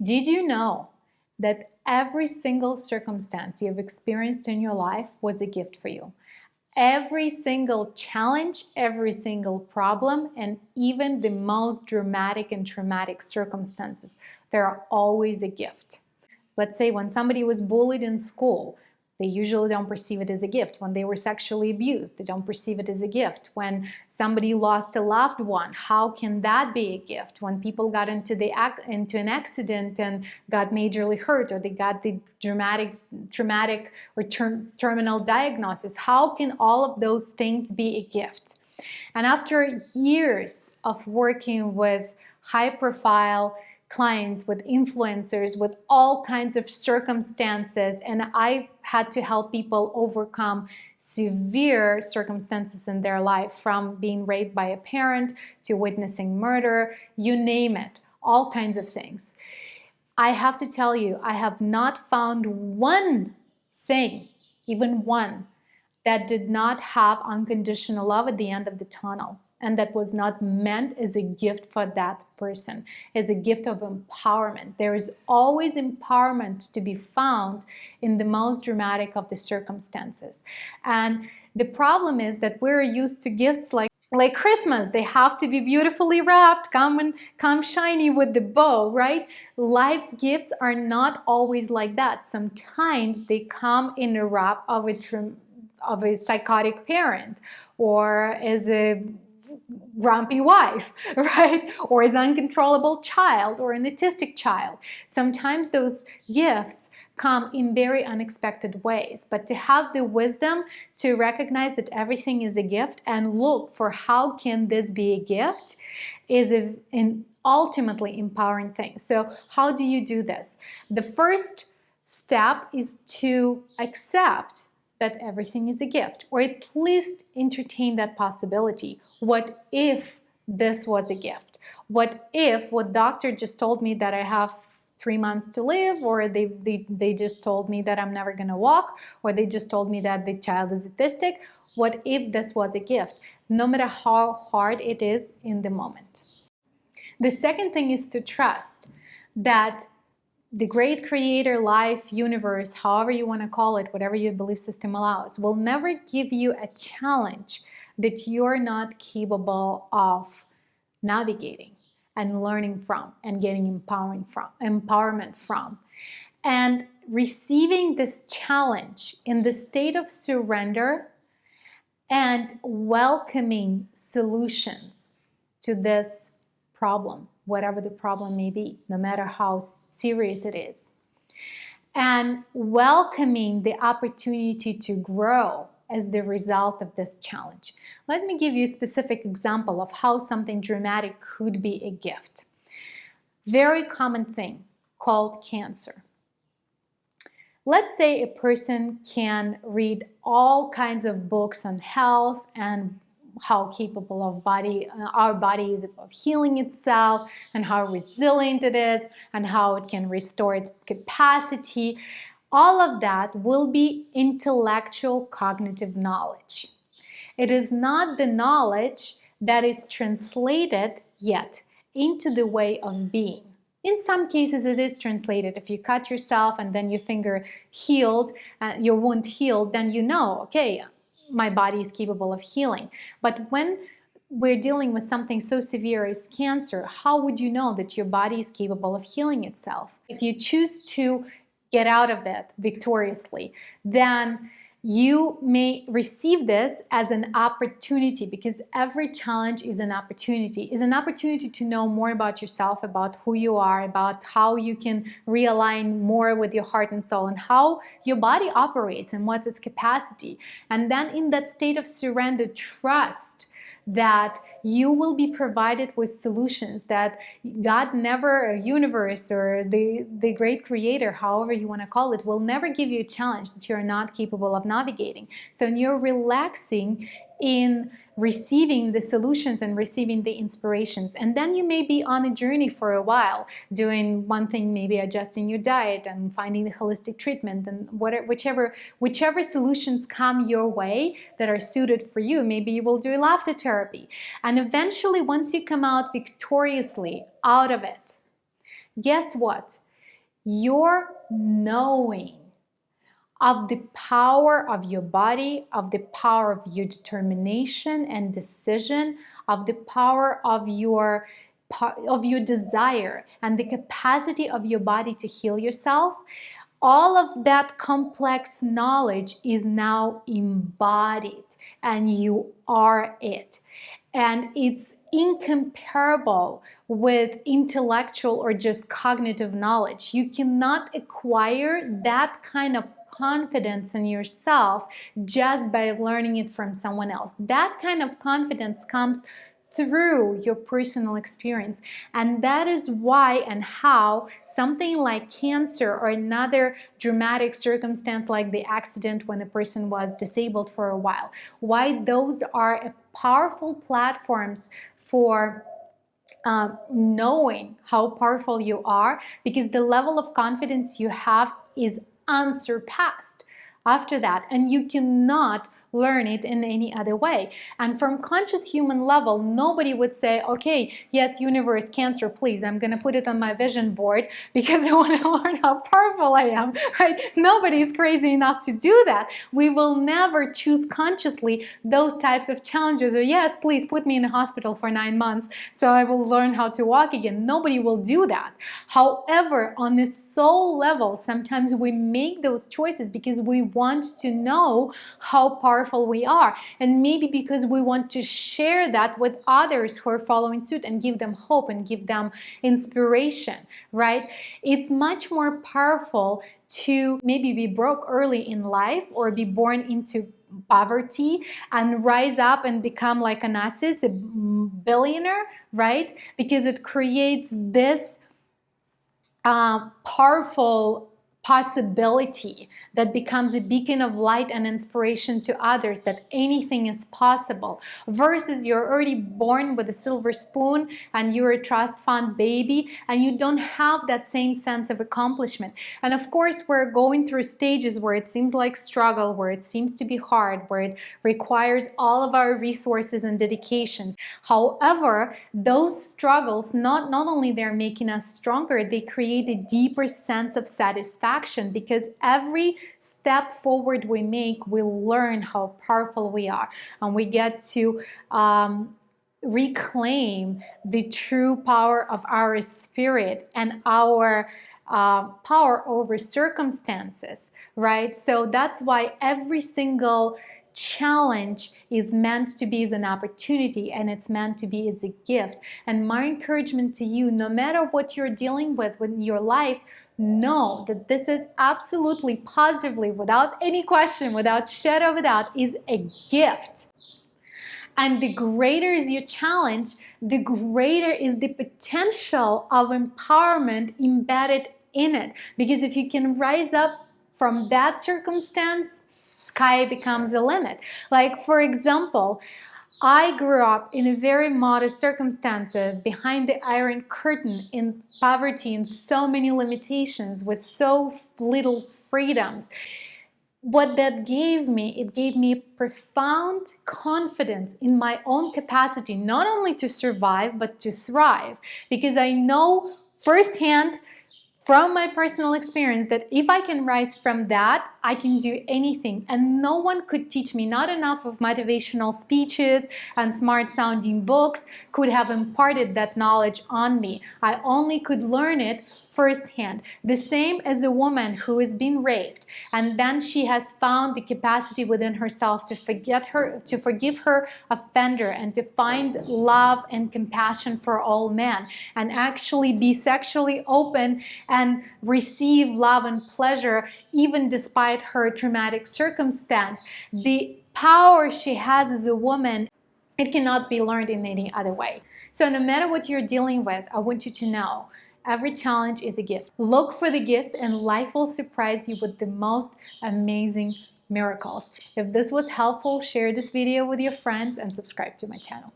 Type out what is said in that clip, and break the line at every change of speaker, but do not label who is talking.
Did you know that every single circumstance you've experienced in your life was a gift for you? Every single challenge, every single problem, and even the most dramatic and traumatic circumstances, they're always a gift. Let's say when somebody was bullied in school, they usually don't perceive it as a gift. When they were sexually abused, they don't perceive it as a gift. When somebody lost a loved one, how can that be a gift? When people got into an accident and got majorly hurt, or they got the traumatic or terminal diagnosis, how can all of those things be a gift? And after years of working with high-profile clients, with influencers, with all kinds of circumstances, and I've had to help people overcome severe circumstances in their life, from being raped by a parent to witnessing murder, you name it, all kinds of things. I have to tell you, I have not found one thing, even one, that did not have unconditional love at the end of the tunnel, and that was not meant as a gift for that person, as a gift of empowerment. There is always empowerment to be found in the most dramatic of the circumstances. And the problem is that we're used to gifts like Christmas. They have to be beautifully wrapped, come shiny with the bow, right? Life's gifts are not always like that. Sometimes they come in a wrap of a psychotic parent, or as a grumpy wife, right? Or as an uncontrollable child, or an autistic child. Sometimes those gifts come in very unexpected ways, but to have the wisdom to recognize that everything is a gift and look for how can this be a gift is an ultimately empowering thing. So how do you do this? The first step is to accept that everything is a gift, or at least entertain that possibility. What if this was a gift? What if what doctor just told me that I have 3 months to live, or they just told me that I'm never gonna walk, or they just told me that the child is autistic? What if this was a gift? No matter how hard it is in the moment. The second thing is to trust that the great creator, life, universe, however you want to call it, whatever your belief system allows, will never give you a challenge that you're not capable of navigating and learning from and getting empowerment from. And receiving this challenge in the state of surrender and welcoming solutions to this problem, whatever the problem may be, no matter how serious it is. And welcoming the opportunity to grow as the result of this challenge. Let me give you a specific example of how something dramatic could be a gift. Very common thing called cancer. Let's say a person can read all kinds of books on health and how capable our body is of healing itself, and how resilient it is, and how it can restore its capacity. All of that will be intellectual cognitive knowledge. It is not the knowledge that is translated yet into the way of being. In some cases, it is translated. If you cut yourself and then your finger healed, your wound healed, then you know, okay, my body is capable of healing. But when we're dealing with something so severe as cancer, how would you know that your body is capable of healing itself? If you choose to get out of that victoriously, then you may receive this as an opportunity, because every challenge is an opportunity to know more about yourself, about who you are, about how you can realign more with your heart and soul, and how your body operates and what's its capacity. And then in that state of surrender, trust that you will be provided with solutions, that God never, or universe, or the great creator, however you want to call it, will never give you a challenge that you're not capable of navigating. So you're relaxing in receiving the solutions and receiving the inspirations. And then you may be on a journey for a while, doing one thing, maybe adjusting your diet and finding the holistic treatment, and whichever solutions come your way that are suited for you. Maybe you will do laughter therapy. And eventually, once you come out victoriously out of it, guess what? your knowing of the power of your body, of the power of your determination and decision, of the power of your desire and the capacity of your body to heal yourself. All of that complex knowledge is now embodied, and you are it. And it's incomparable with intellectual or just cognitive knowledge. You cannot acquire that kind of confidence in yourself just by learning it from someone else. That kind of confidence comes through your personal experience. And that is why and how something like cancer or another dramatic circumstance like the accident when a person was disabled for a while, why those are powerful platforms for knowing how powerful you are, because the level of confidence you have is unsurpassed after that, and you cannot learn it in any other way. And from conscious human level, nobody would say, okay, yes, universe, cancer, please, I'm gonna put it on my vision board because I want to learn how powerful I am, right? Nobody's crazy enough to do that. We will never choose consciously those types of challenges, or yes, please put me in a hospital for 9 months so I will learn how to walk again. Nobody will do that. However, on the soul level, sometimes we make those choices because we want to know how powerful we are, and maybe because we want to share that with others who are following suit and give them hope and give them inspiration, right? It's much more powerful to maybe be broke early in life or be born into poverty and rise up and become like a Onassis, a billionaire, right? Because it creates this powerful possibility that becomes a beacon of light and inspiration to others, that anything is possible, versus you're already born with a silver spoon and you're a trust fund baby and you don't have that same sense of accomplishment. And of course, we're going through stages where it seems like struggle, where it seems to be hard, where it requires all of our resources and dedications. However, those struggles, not only they're making us stronger, they create a deeper sense of satisfaction, because every step forward we make, we learn how powerful we are, and we get to reclaim the true power of our spirit and our power over circumstances, right? So that's why every single challenge is meant to be as an opportunity, and it's meant to be as a gift. And my encouragement to you, no matter what you're dealing with in your life, know that this is absolutely, positively, without any question, without shadow of a doubt, is a gift. And the greater is your challenge, the greater is the potential of empowerment embedded in it. Because if you can rise up from that circumstance, sky becomes the limit. Like, for example, I grew up in a very modest circumstances, behind the iron curtain, in poverty, in so many limitations, with so little freedoms. What that gave me, it gave me profound confidence in my own capacity, not only to survive, but to thrive. Because I know firsthand, from my personal experience, that if I can rise from that, I can do anything. And no one could teach me. Not enough of motivational speeches and smart sounding books could have imparted that knowledge on me. I only could learn it firsthand. The same as a woman who has been raped, and then she has found the capacity within herself to forgive her offender, and to find love and compassion for all men, and actually be sexually open and receive love and pleasure even despite her traumatic circumstance. The power she has as a woman, it cannot be learned in any other way. So no matter what you're dealing with, I want you to know, every challenge is a gift. Look for the gift, and life will surprise you with the most amazing miracles. If this was helpful, share this video with your friends and subscribe to my channel.